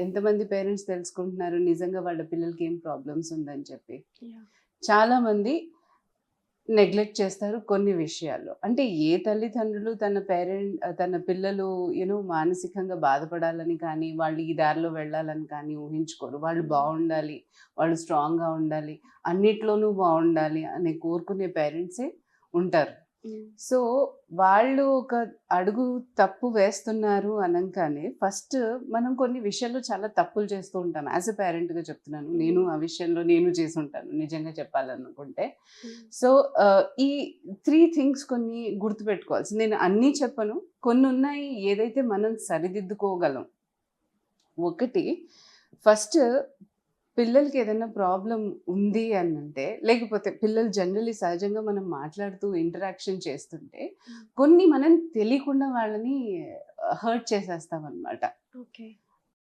ఎంతమంది పేరెంట్స్ తెలుసుకుంటున్నారు నిజంగా వాళ్ళ పిల్లలకి ఏం ప్రాబ్లమ్స్ ఉందని చెప్పి. యాహ్! చాలామంది నెగ్లెక్ట్ చేస్తారు కొన్ని విషయాల్లో. అంటే ఏ తల్లిదండ్రులు తన పిల్లలు మానసికంగా బాధపడాలని కానీ, వాళ్ళు ఈ దారిలో వెళ్ళాలని కానీ ఊహించుకోరు. వాళ్ళు హ్మ్. బావుండాలి, వాళ్ళు స్ట్రాంగ్‌గా ఉండాలి, అన్నిట్లోనూ బావుండాలి అని కోరుకునే పేరెంట్సే ఉంటారు. హ్మ్. సో, వాళ్ళు ఒక అడుగు తప్పు వేస్తున్నారు అనంగానే ఫస్ట్ మనం కొన్ని విషయాల్లో చాలా తప్పులు చేస్తూ ఉంటాం. యాస్ ఎ పేరెంట్‌గా చెప్తున్నాను. నేను హ్మ్. ఆ విషయంలో నేను చేసుంటాను నిజంగా చెప్పాలనుకుంటే. హ్మ్. సో, ఈ 3 థింగ్స్ కొన్ని గుర్తుపెట్టుకోవాల్సింది. నేను అన్నీ చెప్పను. కొన్నున్నాయి ఏదైతే మనం సరిదిద్దుకోగలం. ఒకటి ఫస్ట్ పిల్లలకి ఏదైనా ప్రాబ్లమ్ ఉంది అనంటే, లేకపోతే పిల్లలు జనరల్లీ సహజంగా మనం మాట్లాడుతూ ఇంటరాక్షన్ చేస్తుంటే, హ్మ్. కొన్ని మనం తెలియకుండా వాళ్ళని హర్ట్ చేసేస్తామనమాట. ఓకే.